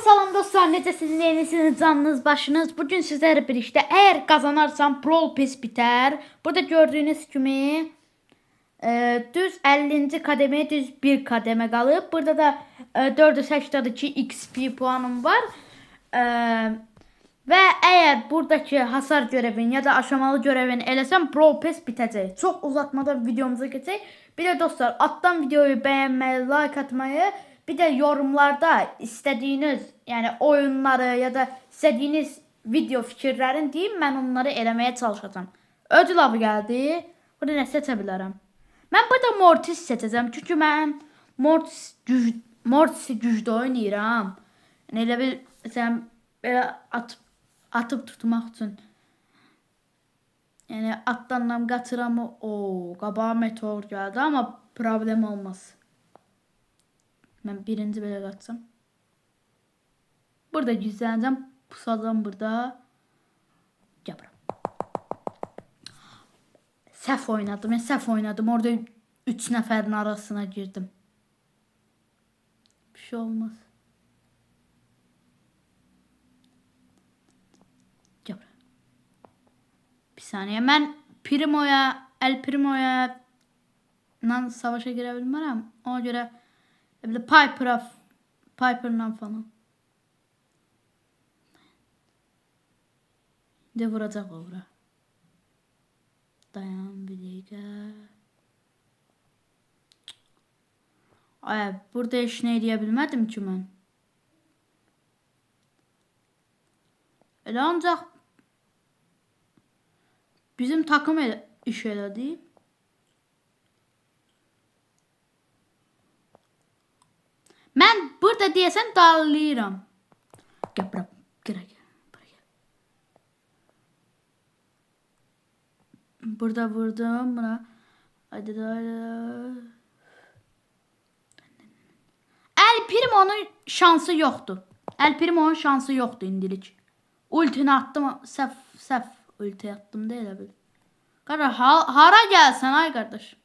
Salam dostlar, necəsiniz, yenisiniz, canınız, başınız? Bugün sizlerle birlikte eğer kazanarsam Brawl Pass biter. Burada gördüğünüz gibi düz 50. kademeye düz bir kademe qalıb. Burada da 482 XP puanım var. Ve eğer buradaki hasar görevini ya da aşamalı görevini eləsəm Brawl Pass bitəcək. Çok uzatmadan videomuza geçək. Bir de dostlar alttan videoyu beğenmeyi, like atmayı, bir de yorumlarda istediğiniz yani oyunları ya da istediğiniz video fikirlerini deyin, ben onları eləməyə çalışacağım. Ödül avı geldi. Burada ne seçə bilərəm? Mən burada Mortis seçəcəm. Çünki mən Mortis'i güclü oynayıram. Yəni elə bilsəm belə atıp tutmaq üçün. Yəni atlanlam qaçıram. O, qabağa meteor gəldi amma problem olmaz. Mən birinci belə qaçsam. Burada gizlənəcəm, pusacam burada. Gəbirəm. Səhv oynadım, səhv oynadım. Orada 3 nəfərin arasına girdim. Bir şey olmaz. Gəbirəm. Bir saniye, mən El Primo'ya savaşa girə bilmərəm. Ona görə bir de Piper'la falan. De vuracak o bura. Dayan bir dakika. Ay, burada heç nə edə bilmədim ki mən. Elə ancaq bizim takım iş elədi. Mən burada deyəsən dağılıyıram. Gəl bura, gəl. Burada vurdum buna. Hadi. El Primo'nun şansı yoktu. El Primo'nun şansı yoktu indilik. Ultini attım, səhv ulti attım da elə bil. Qardaş, hara gəlsən ay qardaş?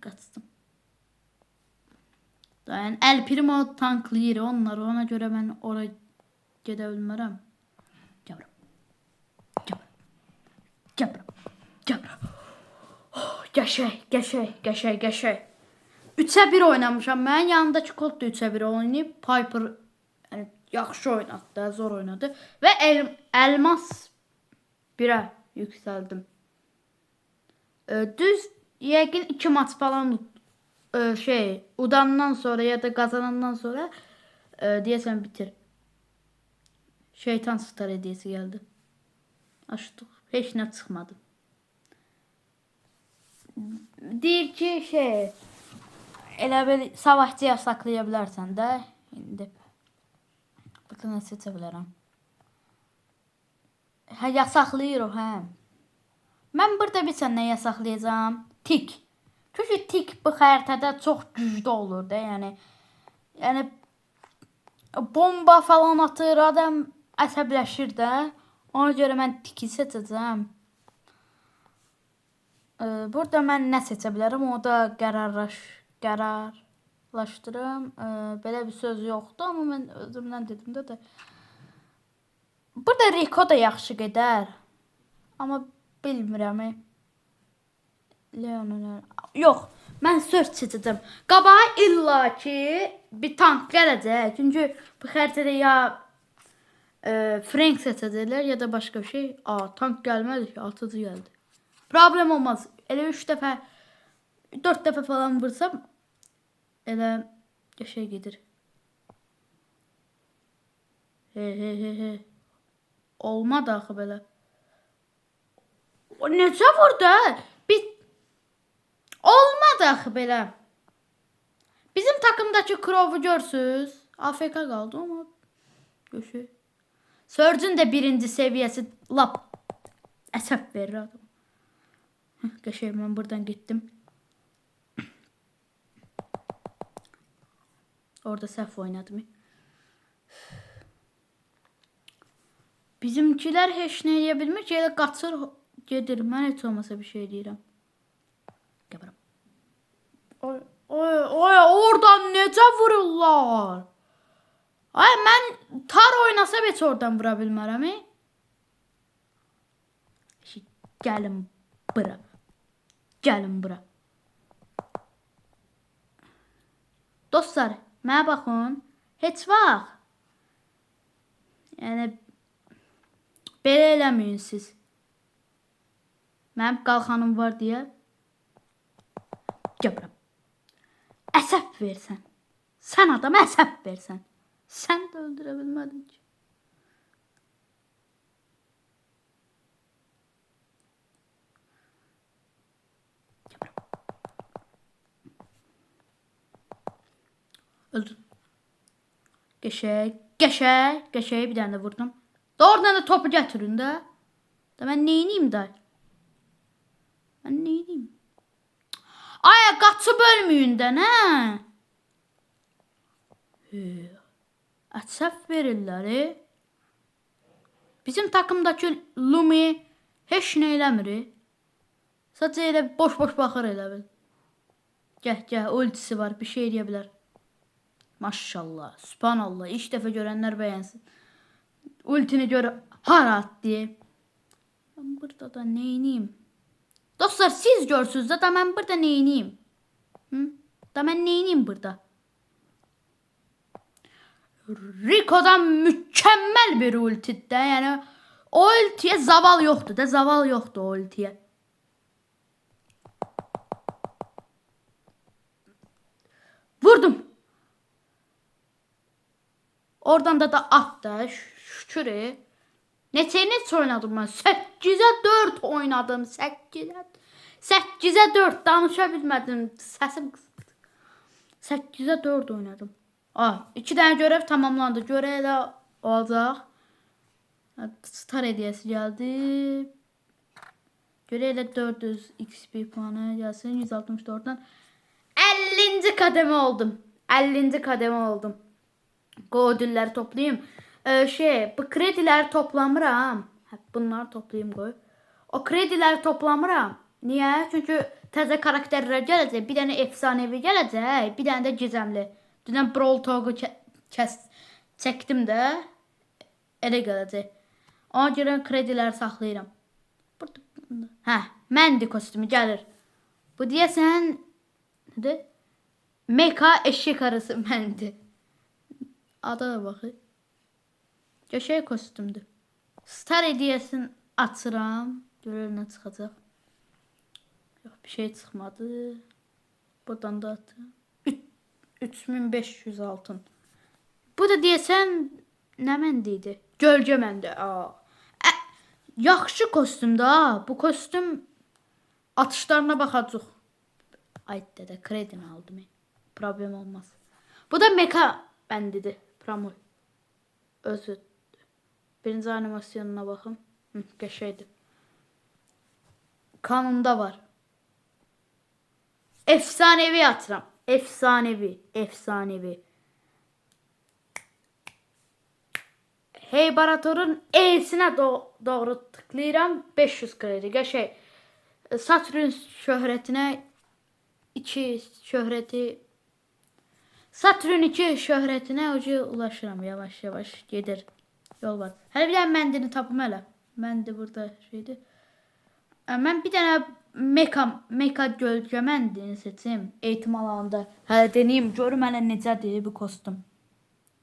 Qaçdım. Yani El Primo tanklayır onları, ona göre ben oraya gedə bilmərəm. Gəbirəm. Qəşəng. 3'ə 1 oynamışam mən. Yanındakı Colt da 3'ə 1 oynayıb. Piper yəni, yaxşı oynadı, zor oynadı. Və elmas 1'ə yüksəldim. Düz yəqin 2 maç falan udandan sonra ya da kazanandan sonra diyesen bitir. Şeytan Star hediyesi geldi. Açtık. Hiç ne çıkmadı. Deyir ki elə belə savaşçı yasaklaya bilərsən də. İndi burada nə seçə bilərəm? Hə, yasaklayır o, hə. Mən burada bir sənə yasaklayacağım. Tik. Çünkü tik bu xəritədə çox güclü olur da, yəni bomba falan atır, adam əsəbləşir də. Ona görə mən tiki seçəcəm. Burada mən nə seçə bilərəm? O da qərarlaşdırım. Belə bir söz yoxdur, amma mən özümdən dedim də. Burada Rico da yaxşı gedər. Amma bilmirəm. Leon'un yox, mən söz seçəcəm. Qabağa illa ki bir tank gələcək. Çünki bu xəritədə ya Frank seçəcəklər ya da başqa bir şey. Tank gəlmədi ki, atıcı gəldi. Problem olmaz. Elə 3 dəfə 4 dəfə falan vursam elə şey gedir. He. Olmadı axı belə. O necə vurdu? Olmadı axı belə. Bizim takımdakı Crow'u görsüz. AFK qaldı ama göşü. Surge'un da birinci seviyesi lap əsəb verir adam. Qəşəng, mən buradan gittim. Orada səhv oynadım. Bizimkiler heç nə edə bilmir ki, elə qaçır gedir. Mən heç olmasa bir şey deyirəm. Gəbirəm. Oy, oradan necə vururlar? Ay mən tar oynasam heç oradan vura bilmərəm. Gəlin bura. Gəlin bura. Dostlar, mənə baxın. Heç vaxt. Yəni belə eləməyin siz. Mənim qalxanım var deyə. Gəl bura. Əsəb versən. Sən adama əsəb versən. Sən də öldürə bilmədin ki. Öldüm. Qəşəng, qəşəng, qəşəng bir dənə də vurdum. Doğrudan da topu gətirin də. Da mən neyniyim da? Mən neyniyim? Ay, qaçıb ölməyin də, nə? Əsəb verirlər. Bizim takımdakı Lumi heç nə eləmir. Sadəcə elə boş-boş baxır elə bil. Gəh, ultisi var, bir şey eləyə bilər. Maşallah, subhanallah, ilk dəfə görənlər bəyənsin. Ultini gör, hara atdı. Mən burada da neyniyim? Dostlar, siz görsünüz da mən burada neyniyim? Da mən neyniyim burada? Rico'dan mükemmel bir ulti de. Yani o ultiye zaval yoktu da. Zaval yoktu o ultiye. Vurdum. Oradan da attı. Şükür. Neçə oynadım ben? 8'e 4 oynadım. 8'e 4 danışa bilmədim. Səsim qısıldı. 8'e 4 oynadım. 2 tane görev tamamlandı. Görev de olacaq. Star hediyesi geldi. Görevlə 400 XP puanı gelsin. 164'dan 50. kademe oldum. 50. kademe oldum. Ödülləri toplayayım. Bu krediləri toplamıram. Bunları toplayayım qoy. O krediləri toplamıram. Niye? Çünkü təzə karakterlər gələcək. Bir dənə efsanevi gələcək. Bir dənə də gizemli. Dünən Brawl Talk'u çəkdim də. Elə gələcək. Ona görə krediləri saxlayıram. Mandy kostümü gəlir. Bu deyəsən nədir? Mecha eşek arısı Mandy. Adı da baxır. Qəşəng kostümdür. Star hediyəsini açıram. Görək nə çıxacaq. Yox, bir şey çıxmadı. Buradan da atım. 3500 altın. Bu da deyəsən nə məndə idi? Gölgə məndə. Yaxşı kostümdür ha. Bu kostüm atışlarına baxacaq. Ay dədə, kredini aldım. Problem olmaz. Bu da mecha bəndidir. Pramol. Özü. Birinci animasyonuna baxın. Qəşəngdir. Kanunda var. Efsanevi atıram. Efsanevi. Heybaratorun E'sine doğru tıklayıram. 500 kredi. Qəşəng. Satürn şöhrətinə 2 şöhrəti. Satürn 2 şöhrətinə ucu ulaşıram. Yavaş gedir. Yol var. Hələ bir dənə məndini tapım hələ. Məndi burada şeydir. Mən bir dənə mecha gölgə məndini seçim. Eğitim alanında. Hələ deneyim. Görüm hələ necədir bu kostüm.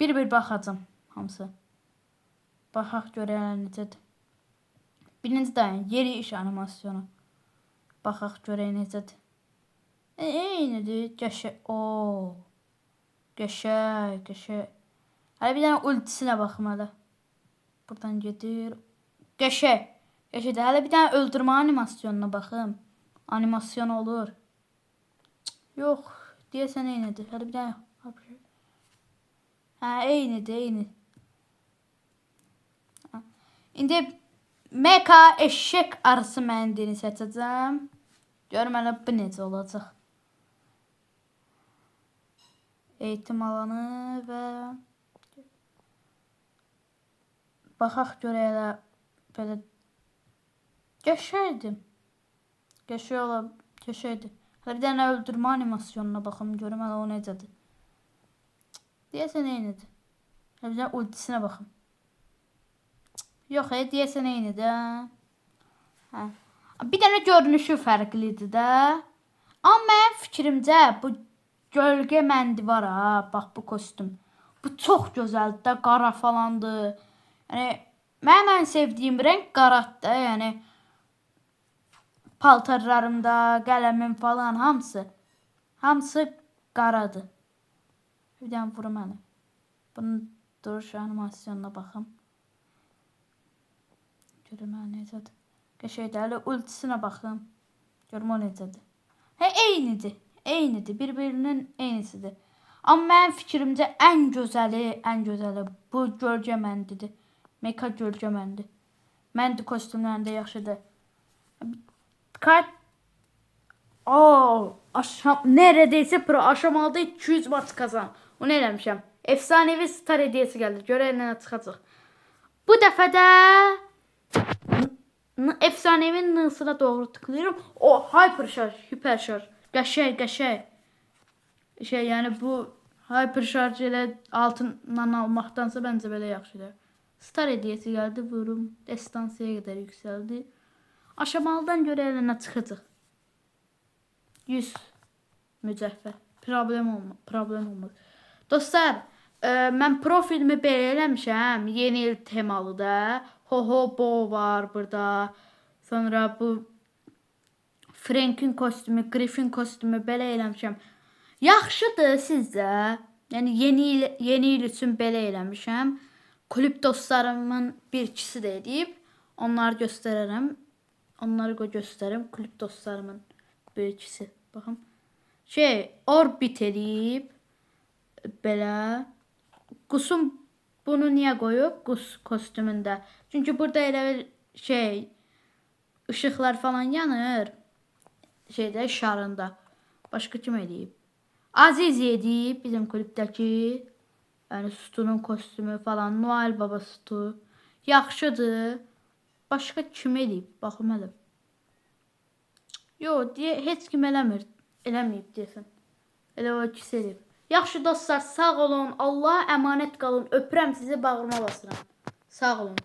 Bir baxacam hamısı. Baxaq görək necədir. Birinci dayan. Yeri iş animasyonu. Baxaq görək necədir. Eynidir. Qəşəng. Qəşəng. Hələ bir dənə ultisinə baxım hələ. Buradan gedir. Qəşəng. Hələ bir dənə öldürmə animasyonuna baxım. Animasyon olur. Yox. Deyəsən eynidir. Hələ bir dənə. Eynidir. İndi mecha eşek arısı məndini seçəcəm. Görüm hələ bu necə olacaq. Eğitim alanı və baxaq görək elə belə qəşəngdir. Qəşəngdir. Hələ bir dənə öldürmə animasyonuna baxım görüm hələ o necədir. Deyəsən eynidir. Hə, ultisinə baxın. Yox, deyəsən eynidir. Hə. Bir dənə görünüşü fərqlidir də. Amma mənim fikrimcə bu gölgə məndi var ha, bax bu kostyum. Bu çox gözəldir də, qara falandır. Yəni mənim ən sevdiyim rəng qaradır da, yəni paltarlarımda, qələmim falan hamısı qaradır. Bir dənə vurum mənə. Bunun duruş animasyonuna baxım. Görüm necədir. Qəşəngdir. Hələ ultisinə baxım. Görüm o necədir. Hə, eynidir. Bir-birinin eynisidir. Amma mənim fikrimcə ən gözəli bu gölgə məndidir. Meka gölgə məndi. Məndi kostyumlarında yaxşıdır. Kart neredeyse pro aşamalıda 200 maç kazan. Onu eləmişəm. Efsanevi star hediyesi gəldi. Görək nə çıxacaq. Bu dəfə də efsanevin nısına doğru tıklıyorum. O hyper şarj, hiper şarj. Qəşəng. Yəni bu hyper şarj ilə altından almaqdansa bəncə belə yaxşıdır. Star hediyesi gəldi. Vurum. Destansiyaya qədər yüksəldi. Aşamalıdan görə elə nə çıxacaq. 100 mücəffər. Problem olmaz. Dostlar, mən profilimi belə eləmişəm. Yeni il temalı da. Ho var burada. Sonra bu Frank'in kostümü, Griffin kostümü belə eləmişəm. Yaxşıdır sizcə? Yəni yeni il üçün belə eləmişəm. Klub dostlarımın bir ikisi də edib. Onları göstərərəm. Klub dostlarımın bir ikisi. Baxın. Orbit edib. Belə. Qusum bunu niyə qoyub? Qus kostümündə. Çünki burada elə bir ışıqlar falan yanır. Şarında. Başqa kim edib? Aziz edib bizim klubdəki. Yəni Stu'nun kostümü falan. Noel Baba Stu. Yaxşıdır. Başqa kim edib? Baxım hələ. Yox, heç kim eləməyib deyəsən. Elə o ikisi edib. Yaxşı dostlar, sağ olun. Allah'a əmanət qalın. Öpürəm sizi, bağrıma basıram. Sağ olun.